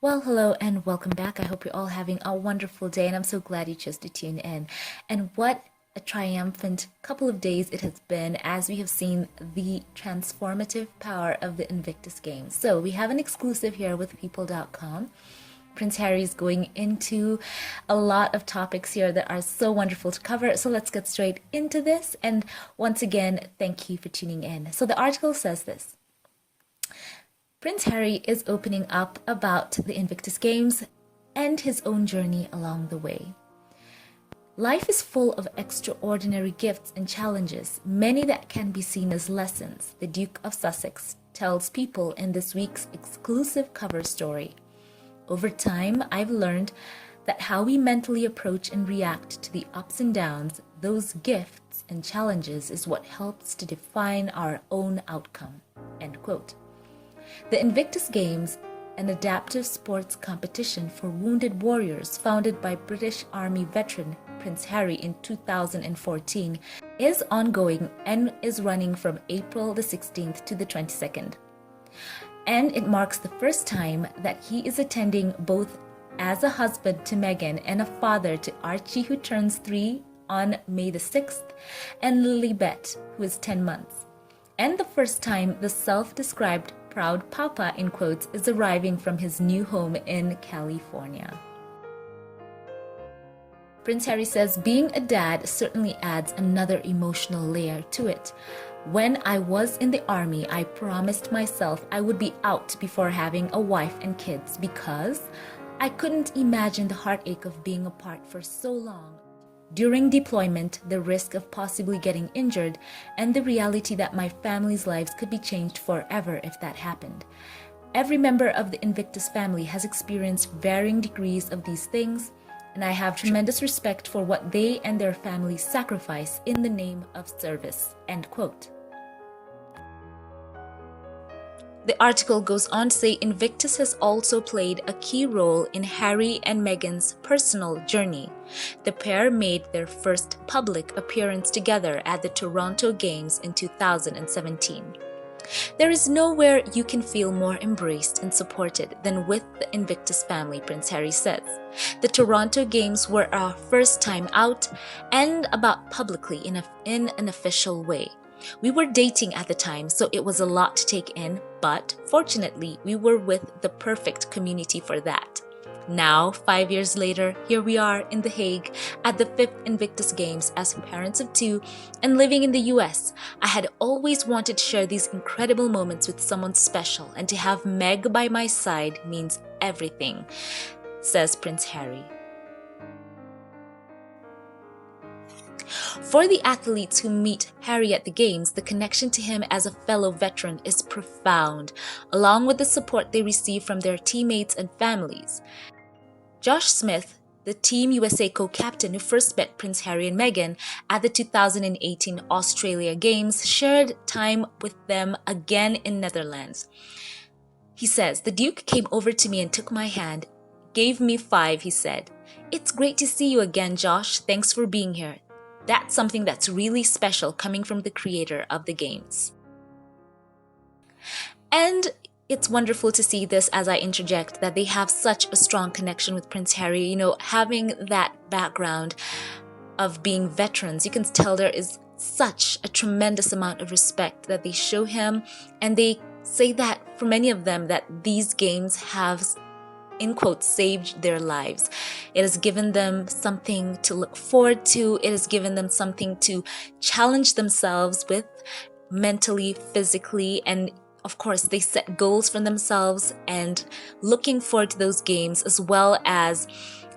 Well, hello and welcome back. I hope you're all having a wonderful day, and I'm so glad you chose to tune in. And what a triumphant couple of days it has been as we have seen the transformative power of the Invictus Games. So, we have an exclusive here with People.com. Prince Harry is going into a lot of topics here that are so wonderful to cover. So, let's get straight into this. And once again, thank you for tuning in. So, the article says this. Prince Harry is opening up about the Invictus Games and his own journey along the way. Life is full of extraordinary gifts and challenges, many that can be seen as lessons, the Duke of Sussex tells People in this week's exclusive cover story. Over time, I've learned that how we mentally approach and react to the ups and downs, those gifts and challenges, is what helps to define our own outcome. End quote. The Invictus Games, an adaptive sports competition for wounded warriors founded by British Army veteran Prince Harry in 2014, is ongoing and is running from April the 16th to the 22nd. And it marks the first time that he is attending both as a husband to Meghan and a father to Archie, who turns 3 on May the 6th, and Lilibet, who is 10 months. And the first time the self-described proud papa, in quotes, is arriving from his new home in California. Prince Harry says being a dad certainly adds another emotional layer to it. When I was in the army, I promised myself I would be out before having a wife and kids because I couldn't imagine the heartache of being apart for so long. During deployment, the risk of possibly getting injured, and the reality that my family's lives could be changed forever if that happened. Every member of the Invictus family has experienced varying degrees of these things, and I have tremendous respect for what they and their families sacrifice in the name of service. End quote. The article goes on to say Invictus has also played a key role in Harry and Meghan's personal journey. The pair made their first public appearance together at the Toronto Games in 2017. There is nowhere you can feel more embraced and supported than with the Invictus family, Prince Harry says. The Toronto Games were our first time out and about publicly in an official way. We were dating at the time, so it was a lot to take in, but fortunately, we were with the perfect community for that. Now, 5 years later, here we are in The Hague at the 5th Invictus Games as parents of 2 and living in the US. I had always wanted to share these incredible moments with someone special, and to have Meg by my side means everything, says Prince Harry. For the athletes who meet Harry at the Games, the connection to him as a fellow veteran is profound, along with the support they receive from their teammates and families. Josh Smith, the Team USA co-captain who first met Prince Harry and Meghan at the 2018 Australia Games, shared time with them again in Netherlands. He says, "The Duke came over to me and took my hand, gave me 5, he said. 'It's great to see you again, Josh. Thanks for being here.' That's something that's really special coming from the creator of the Games." And it's wonderful to see this, as I interject, that they have such a strong connection with Prince Harry. You know, having that background of being veterans, you can tell there is such a tremendous amount of respect that they show him. And they say that for many of them that these games have, in quotes, saved their lives. It has given them something to look forward to. It has given them something to challenge themselves with mentally, physically, and of course, they set goals for themselves and looking forward to those games, as well as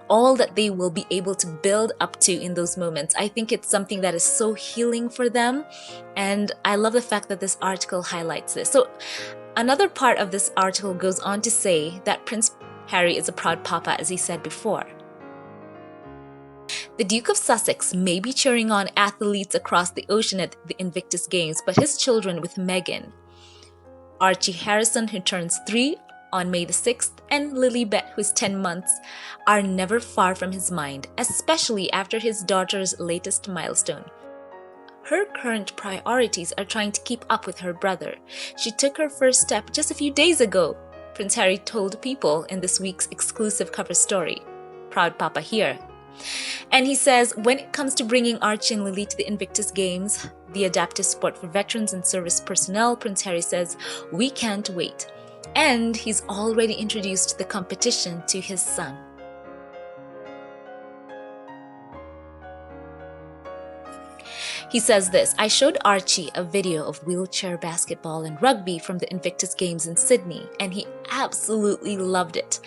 all that they will be able to build up to in those moments. I think it's something that is so healing for them, and I love the fact that this article highlights this. So another part of this article goes on to say that Prince Harry is a proud papa, as he said before. The Duke of Sussex may be cheering on athletes across the ocean at the Invictus Games, but his children with Meghan, Archie Harrison, who turns 3 on May the 6th, and Lilibet, who's 10 months, are never far from his mind, especially after his daughter's latest milestone. Her current priorities are trying to keep up with her brother. She took her first step just a few days ago. Prince Harry told people in this week's exclusive cover story. Proud Papa here. And he says, when it comes to bringing Archie and Lily to the Invictus Games, the adaptive sport for veterans and service personnel, Prince Harry says, we can't wait. And he's already introduced the competition to his son. He says this, I showed Archie a video of wheelchair basketball and rugby from the Invictus Games in Sydney, and he absolutely loved it.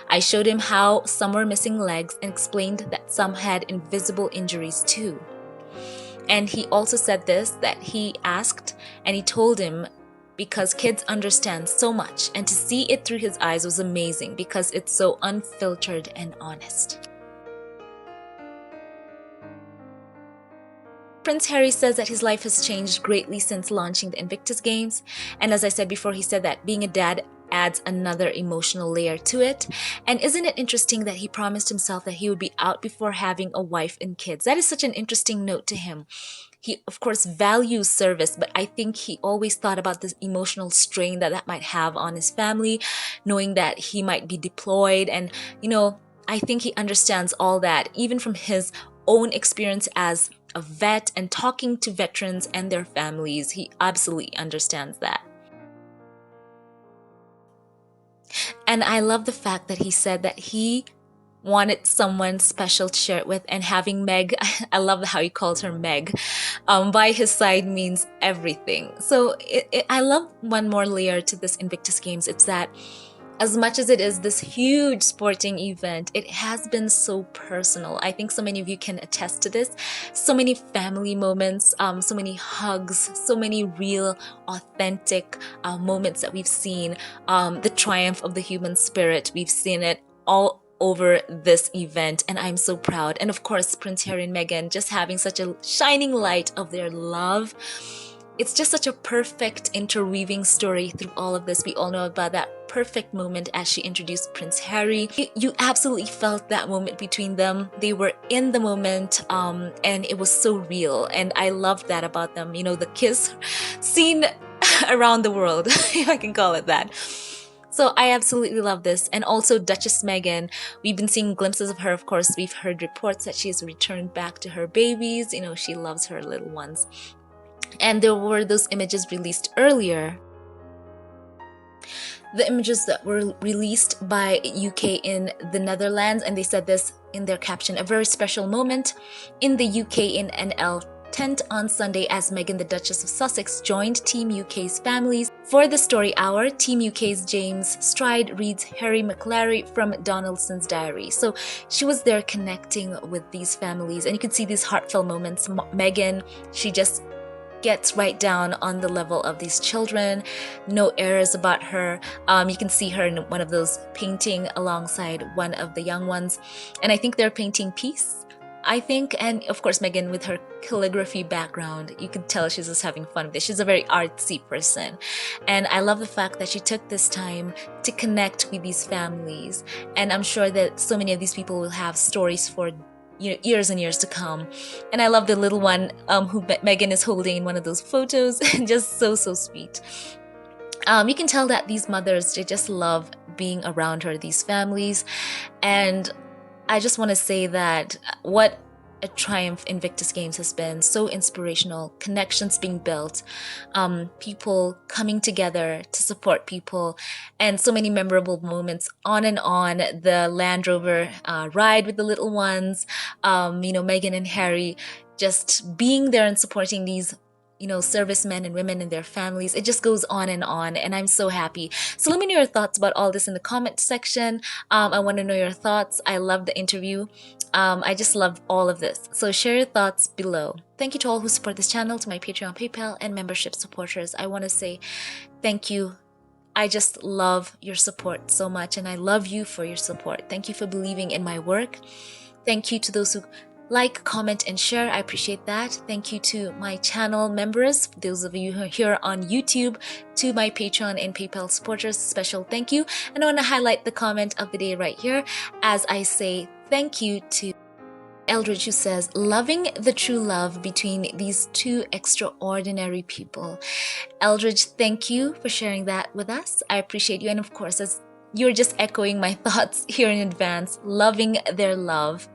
I showed him how some were missing legs and explained that some had invisible injuries too. And he also said this, that he asked and he told him because kids understand so much, and to see it through his eyes was amazing because it's so unfiltered and honest. Prince Harry says that his life has changed greatly since launching the Invictus Games. And as I said before, he said that being a dad adds another emotional layer to it. And isn't it interesting that he promised himself that he would be out before having a wife and kids? That is such an interesting note to him. He, of course, values service, but I think he always thought about this emotional strain that might have on his family, knowing that he might be deployed. And, I think he understands all that, even from his own experience as a vet and talking to veterans and their families. He absolutely understands that. And I love the fact that he said that he wanted someone special to share it with, and having Meg, I love how he calls her Meg, by his side means everything. So I love one more layer to this Invictus Games. It's that as much as it is this huge sporting event, it has been so personal. I think so many of you can attest to this. So many family moments, so many hugs, so many real, authentic moments that we've seen. The triumph of the human spirit, we've seen it all over this event, and I'm so proud. And of course, Prince Harry and Meghan just having such a shining light of their love. It's just such a perfect interweaving story through all of this. We all know about that perfect moment as she introduced Prince Harry. You absolutely felt that moment between them. They were in the moment, and it was so real. And I loved that about them. The kiss seen around the world, if I can call it that. So I absolutely love this. And also Duchess Meghan, we've been seeing glimpses of her. Of course, we've heard reports that she has returned back to her babies. She loves her little ones. And there were those images released earlier. The images that were released by UK in the Netherlands, and they said this in their caption, a very special moment in the UK in NL tent on Sunday as Meghan, the Duchess of Sussex, joined Team UK's families. For the story hour, Team UK's James Stride reads Harry McClary from Donaldson's diary. So she was there connecting with these families, and you could see these heartfelt moments. Meghan, she just gets right down on the level of these children. No errors about her. You can see her in one of those painting alongside one of the young ones, and I think they're painting peace, and of course Meghan with her calligraphy background, you could tell she's just having fun with it. She's a very artsy person, and I love the fact that she took this time to connect with these families, and I'm sure that so many of these people will have stories for years and years to come. And I love the little one who Meghan is holding in one of those photos. Just so sweet. You can tell that these mothers, they just love being around her, these families. And I just want to say that what a triumph Invictus Games has been. So inspirational, connections being built, people coming together to support people, and so many memorable moments on and on. The Land Rover ride with the little ones, Meghan and Harry just being there and supporting these servicemen and women and their families. It just goes on, and I'm so happy. So let me know your thoughts about all this in the comment section. I want to know your thoughts. I love the interview. I just love all of this. So share your thoughts below. Thank you to all who support this channel, to my Patreon, PayPal, and membership supporters. I want to say thank you. I just love your support so much, and I love you for your support. Thank you for believing in my work. Thank you to those who like, comment, and share. I appreciate that. Thank you to my channel members, those of you who are here on YouTube, to my Patreon and PayPal supporters, special thank you. And I want to highlight the comment of the day right here as I say thank you to Eldridge, who says, loving the true love between these two extraordinary people. Eldridge, thank you for sharing that with us. I appreciate you. And of course, as you're just echoing my thoughts here in advance, loving their love.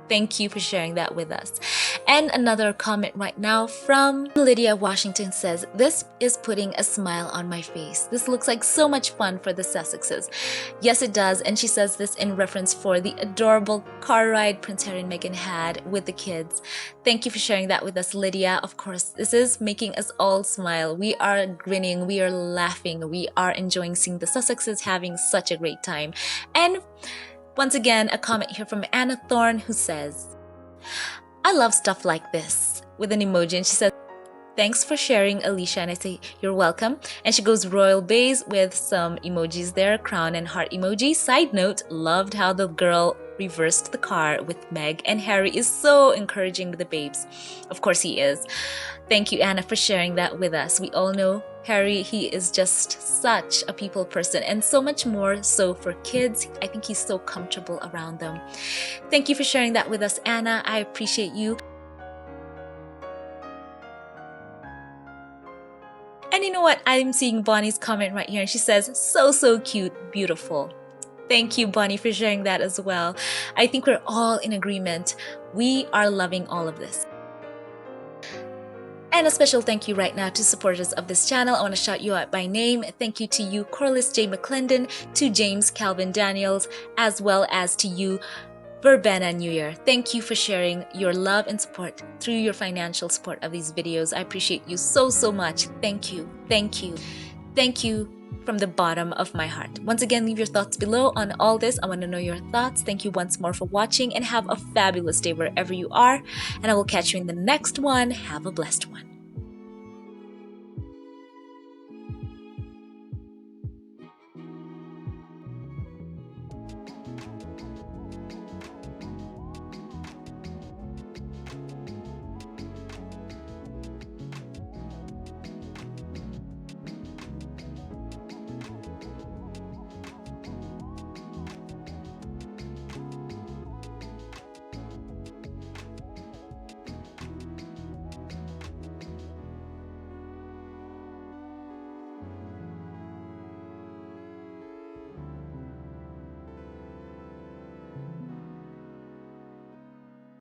Thank you for sharing that with us. And another comment right now from Lydia Washington says, this is putting a smile on my face. This looks like so much fun for the Sussexes. Yes, it does. And she says this in reference for the adorable car ride Prince Harry and Meghan had with the kids. Thank you for sharing that with us, Lydia. Of course, this is making us all smile. We are grinning. We are laughing. We are enjoying seeing the Sussexes having such a great time. And once again, a comment here from Anna Thorne, who says, I love stuff like this, with an emoji. And she says, thanks for sharing, Alicia. And I say, you're welcome. And she goes royal bays with some emojis there, crown and heart emoji. Side note, loved how the girl reversed the car with Meg, and Harry is so encouraging the babes. Of course he is. Thank you, Anna, for sharing that with us. We all know Harry, he is just such a people person, and so much more so for kids. I think he's so comfortable around them. Thank you for sharing that with us, Anna. I appreciate you. And you know what? I'm seeing Bonnie's comment right here, and she says, so cute, beautiful. Thank you, Bonnie, for sharing that as well. I think we're all in agreement. We are loving all of this. And a special thank you right now to supporters of this channel. I want to shout you out by name. Thank you to you, Corliss J. McClendon, to James Calvin Daniels, as well as to you, Verbena New Year. Thank you for sharing your love and support through your financial support of these videos. I appreciate you so much. Thank you. Thank you. Thank you from the bottom of my heart. Once again, leave your thoughts below on all this. I want to know your thoughts. Thank you once more for watching, and have a fabulous day wherever you are. And I will catch you in the next one. Have a blessed one.